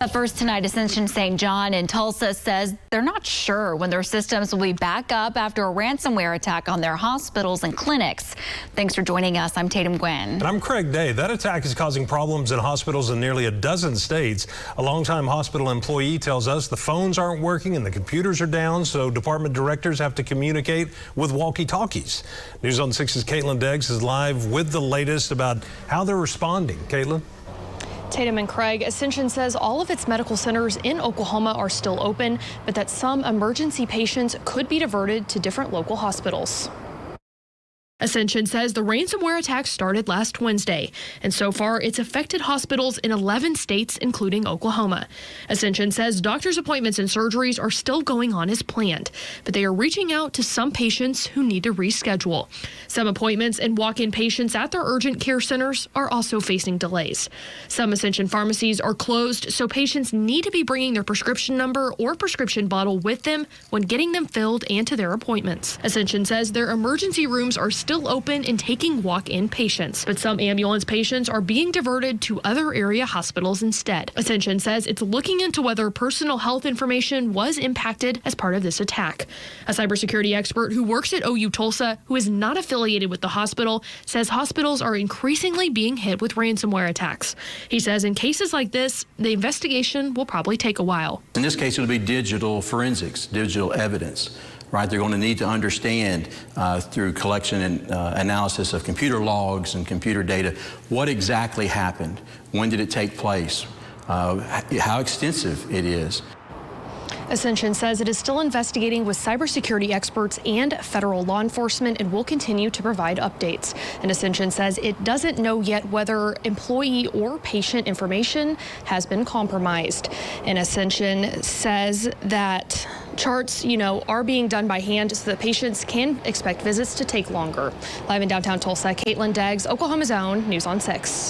But first tonight, Ascension St. John in Tulsa says they're not sure when their systems will be back up after a ransomware attack on their hospitals and clinics. Thanks for joining us. I'm Tatum Gwynn. And I'm Craig Day. That attack is causing problems in hospitals in nearly a dozen states. A longtime hospital employee tells us the phones aren't working and the computers are down, so department directors have to communicate with walkie-talkies. News on 6's Caitlin Deggs is live with the latest about how they're responding. Caitlin? Tatum and Craig, Ascension says all of its medical centers in Oklahoma are still open, but that some emergency patients could be diverted to different local hospitals. Ascension says the ransomware attack started last Wednesday, and so far it's affected hospitals in 11 states, including Oklahoma. Ascension says doctors' appointments and surgeries are still going on as planned, but they are reaching out to some patients who need to reschedule. Some appointments and walk-in patients at their urgent care centers are also facing delays. Some Ascension pharmacies are closed, so patients need to be bringing their prescription number or prescription bottle with them when getting them filled and to their appointments. Ascension says their emergency rooms are still open and taking walk-in patients, but some ambulance patients are being diverted to other area hospitals instead. Ascension says it's looking into whether personal health information was impacted as part of this attack. A cybersecurity expert who works at OU Tulsa, who is not affiliated with the hospital, says hospitals are increasingly being hit with ransomware attacks. He says in cases like this, the investigation will probably take a while. In this case, it'll be digital forensics, digital evidence. Right, they're going to need to understand through collection and analysis of computer logs and computer data what exactly happened, when did it take place, how extensive it is. Ascension says it is still investigating with cybersecurity experts and federal law enforcement and will continue to provide updates. And Ascension says it doesn't know yet whether employee or patient information has been compromised. And Ascension says that charts, are being done by hand so that patients can expect visits to take longer. Live in downtown Tulsa, Caitlin Deggs, Oklahoma's Own, News on 6.